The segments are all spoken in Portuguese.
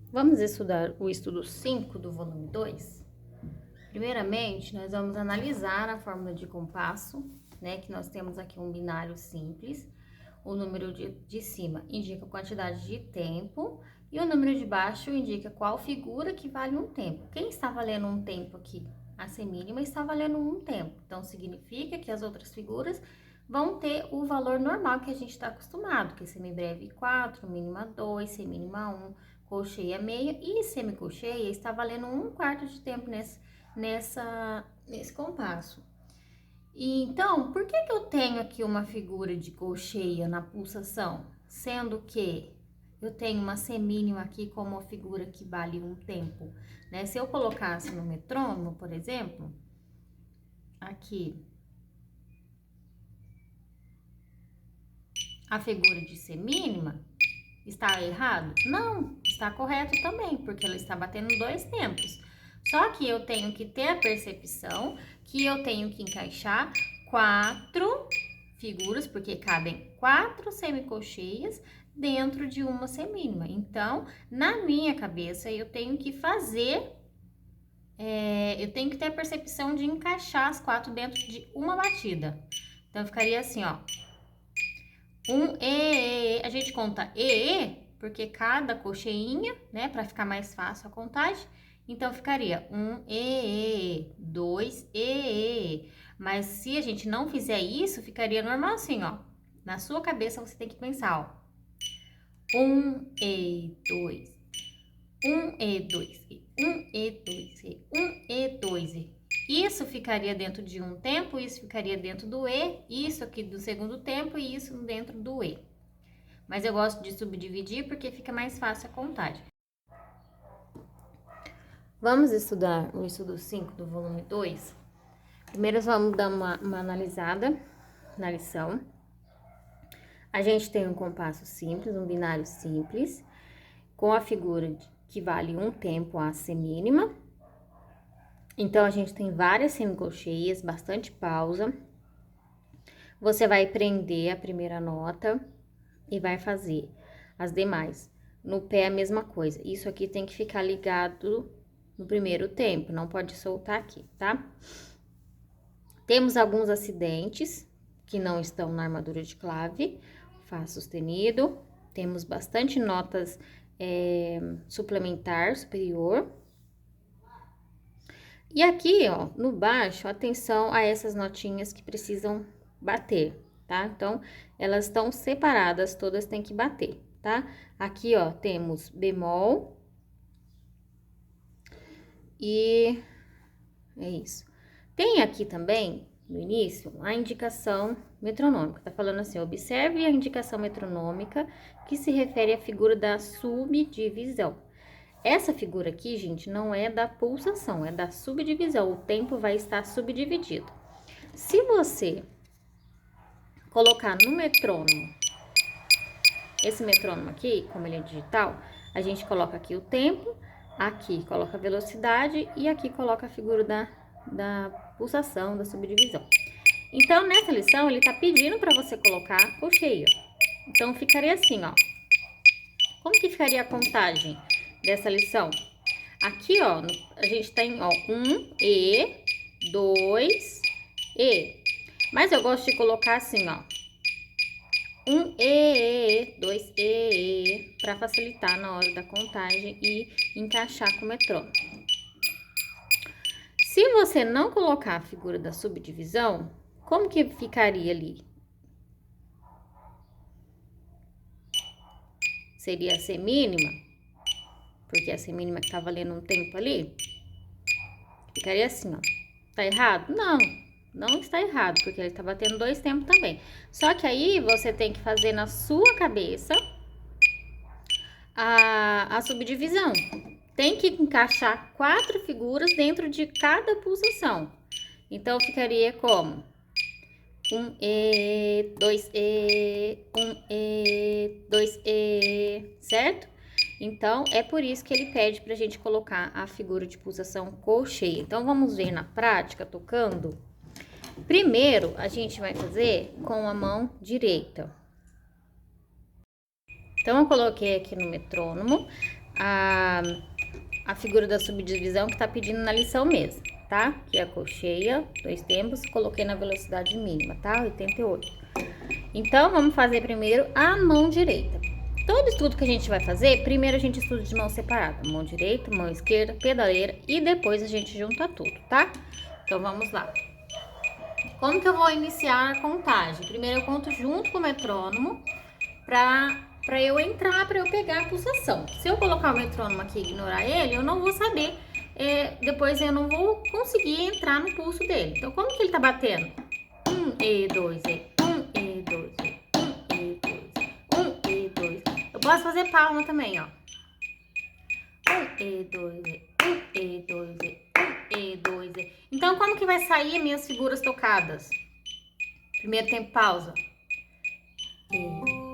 Vamos estudar o estudo 5 do volume 2? Primeiramente, nós vamos analisar a fórmula de compasso, né? Que nós temos aqui um binário simples. O número de cima indica a quantidade de tempo e o número de baixo indica qual figura que vale um tempo. Quem está valendo um tempo aqui? A semínima está valendo um tempo. Então, significa que as outras figuras vão ter o valor normal que a gente está acostumado, que é semibreve 4, mínima 2, semínima 1, colcheia meia e semicolcheia está valendo 1/4 de tempo nesse compasso. E então, por que eu tenho aqui uma figura de colcheia na pulsação, sendo que eu tenho uma semínima aqui como uma figura que vale um tempo, né? Se eu colocasse no metrônomo, por exemplo, aqui a figura de semínima, está errado? Não, está correto também, porque ela está batendo 2 tempos. Só que eu tenho que ter a percepção que eu tenho que encaixar 4 figuras, porque cabem 4 semicolcheias dentro de uma semínima. Então, na minha cabeça, eu tenho que eu tenho que ter a percepção de encaixar as 4 dentro de uma batida. Então, ficaria assim, ó. A gente conta porque cada colcheinha, né, para ficar mais fácil a contagem. Então, ficaria 2 Mas se a gente não fizer isso, ficaria normal assim, ó. Na sua cabeça, você tem que pensar, ó. 2 2 2 Isso ficaria dentro de um tempo, isso ficaria dentro do isso aqui do segundo tempo e isso dentro do Mas eu gosto de subdividir porque fica mais fácil a contagem. Vamos estudar o estudo 5 do volume 2. Primeiro vamos dar uma analisada na lição. A gente tem um compasso simples, um binário simples, com a figura que vale um tempo a semínima. Então, a gente tem várias semicolcheias, bastante pausa. Você vai prender a primeira nota e vai fazer as demais. No pé, a mesma coisa. Isso aqui tem que ficar ligado no primeiro tempo, não pode soltar aqui, tá? Temos alguns acidentes que não estão na armadura de clave, Fá sustenido. Temos bastante notas suplementar, superior. E aqui, ó, no baixo, atenção a essas notinhas que precisam bater, tá? Então, elas estão separadas, todas têm que bater, tá? Aqui, ó, temos bemol e é isso. Tem aqui também, no início, a indicação metronômica. Tá falando assim, observe a indicação metronômica que se refere à figura da subdivisão. Essa figura aqui, gente, não é da pulsação, é da subdivisão. O tempo vai estar subdividido. Se você colocar no metrônomo, esse metrônomo aqui, como ele é digital, a gente coloca aqui o tempo, aqui coloca a velocidade e aqui coloca a figura da pulsação, da subdivisão. Então, nessa lição, ele tá pedindo para você colocar colcheia. Então, ficaria assim, ó. Como que ficaria a contagem dessa lição? Aqui, ó, a gente tem, ó, 2 Mas eu gosto de colocar assim, ó. 2 para facilitar na hora da contagem e encaixar com o metrônomo. Se você não colocar a figura da subdivisão, como que ficaria ali? Seria a semínima, porque a semínima que tá valendo um tempo ali, ficaria assim, ó. Tá errado? Não, não está errado, porque ele tá batendo 2 tempos também. Só que aí você tem que fazer na sua cabeça a subdivisão. Tem que encaixar 4 figuras dentro de cada pulsação. Então, ficaria como? 2 2 certo? Então, é por isso que ele pede pra gente colocar a figura de pulsação colcheia. Então, vamos ver na prática, tocando. Primeiro, a gente vai fazer com a mão direita. Então, eu coloquei aqui no metrônomo. a figura da subdivisão que tá pedindo na lição mesmo, tá? Que é a colcheia, 2 tempos, coloquei na velocidade mínima, tá? 88. Então, vamos fazer primeiro a mão direita. Todo estudo que a gente vai fazer, primeiro a gente estuda de mão separada. Mão direita, mão esquerda, pedaleira e depois a gente junta tudo, tá? Então, vamos lá. Como que eu vou iniciar a contagem? Primeiro eu conto junto com o metrônomo pra eu entrar, pra eu pegar a pulsação. Se eu colocar o metrônomo aqui e ignorar ele, eu não vou saber, depois eu não vou conseguir entrar no pulso dele. Então, como que ele tá batendo? 1 e 2 e 1 e 2 e 1 e 2 e 1 e 2. Eu posso fazer palma também, ó. 1 e 2 e 1 e 2 e 1 e 2 e. Então, como que vai sair minhas figuras tocadas? Primeiro tempo, pausa. E.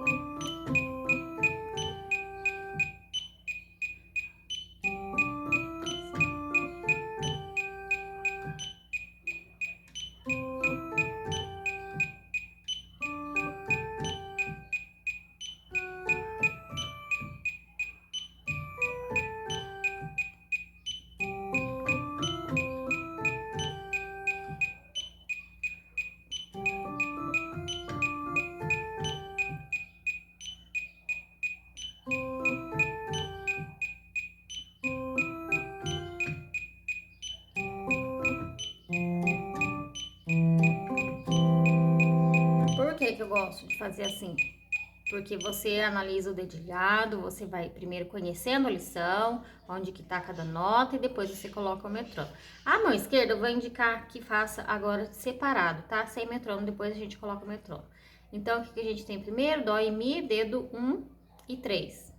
Por que eu gosto de fazer assim? Porque você analisa o dedilhado, você vai primeiro conhecendo a lição, onde que tá cada nota, e depois você coloca o metrônomo. A mão esquerda eu vou indicar que faça agora separado, tá? Sem metrônomo, depois a gente coloca o metrônomo. Então, o que a gente tem primeiro? Dó e mi, dedo 1 e 3.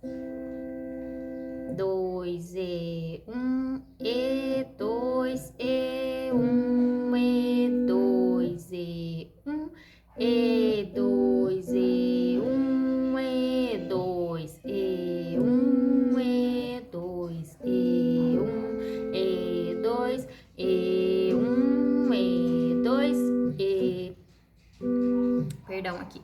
2 e 1 e 2 e 1 e 2 e 1 e 2 e 1 e 2 e 1 e 2 e 1 e 2 e 1 e 2 e perdão aqui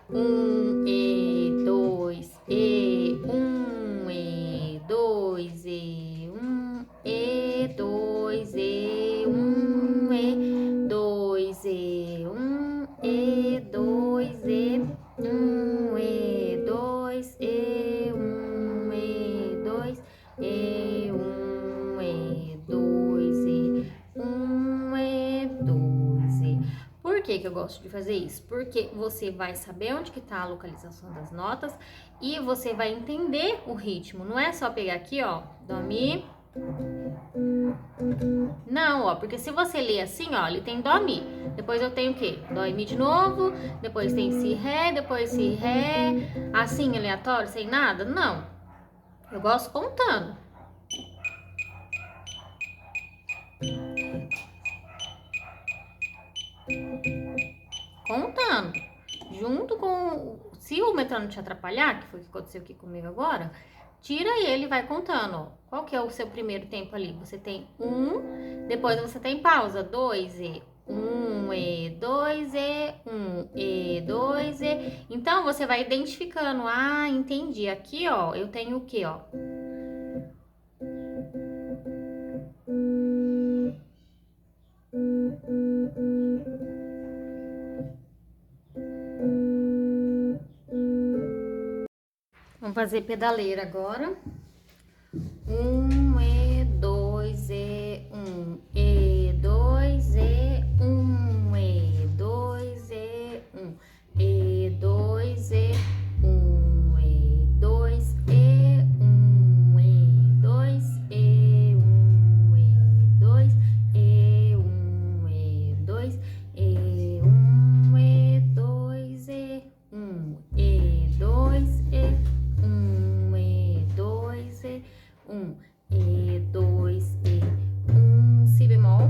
1 e 2 e 1 e 2 e 1 e 2 e 1 e 2 e 1 e 2 e 1 e 2 e 1 e 2 e 1 e 2 e 1 e 2 e. Por que eu gosto de fazer isso? Porque você vai saber onde que tá a localização das notas e você vai entender o ritmo. Não é só pegar aqui, ó, dó, mi. Não, ó, porque se você ler assim, ó, ele tem dó, mi. Depois eu tenho o quê? Dó e mi de novo, depois tem si, ré, depois si, ré. Assim, aleatório, sem nada? Não. Eu gosto contando. Contando. Junto com... Se o metrônomo te atrapalhar, que foi o que aconteceu aqui comigo agora, tira ele e vai contando, ó. Qual que é o seu primeiro tempo ali? Você tem 1, depois você tem pausa, 2 e 1 e 2 e 1 e 2 e... Então, você vai identificando. Ah, entendi. Aqui, ó, eu tenho o quê, ó? Vamos fazer pedaleira agora. 1 e 2 e 1 e 2 e 1 e 2 e 1 e 2 e 1 e 2 e 1 e 2 e 1 e 2 e 1 e 2 e 1 e 2 e 1 e 2 e 1 e 2 e 1 e 2 e 1, si bemol,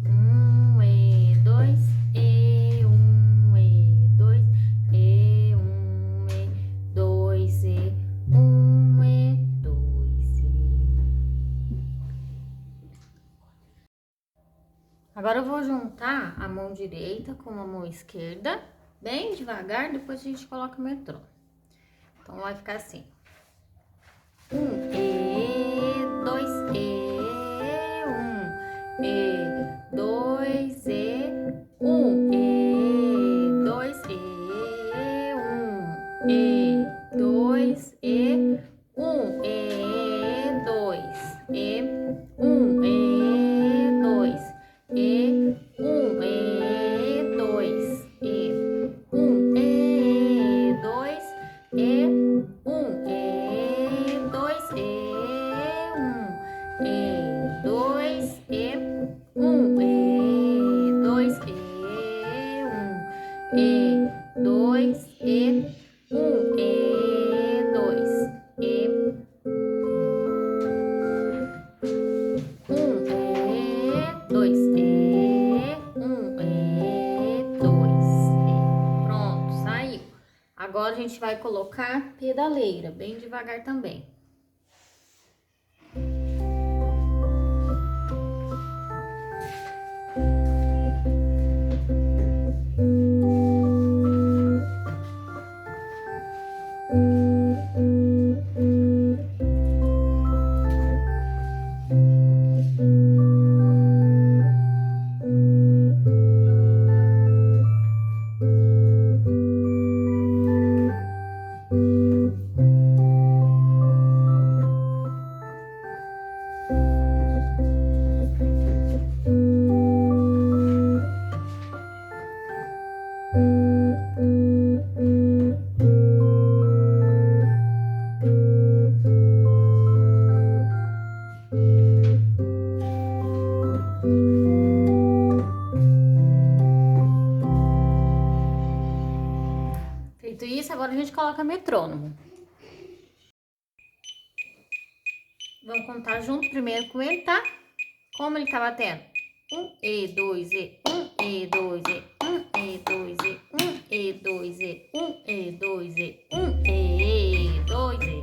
1 e 2 e 1 e 2 e 1 e 2 e 1 e 2 e. Agora eu vou juntar a mão direita com a mão esquerda, bem devagar, depois a gente coloca o metrônomo. Então vai ficar assim. 1 e E, 2, E, 2, E, E, 2, E, E, 2, E, E, 2, E, 2, E, 2, E, 2, E, 2, E, 2, Pronto, saiu. Agora a gente vai colocar pedaleira, bem devagar também. Feito isso, agora a gente coloca metrônomo. Vamos contar junto primeiro com ele, tá? Como ele tá batendo? 1, E, 2, E, 1, E, 2, E, 1, E, 2, E, 1, E, 2, E, 1, E, 2, E, 1, E, 2, E.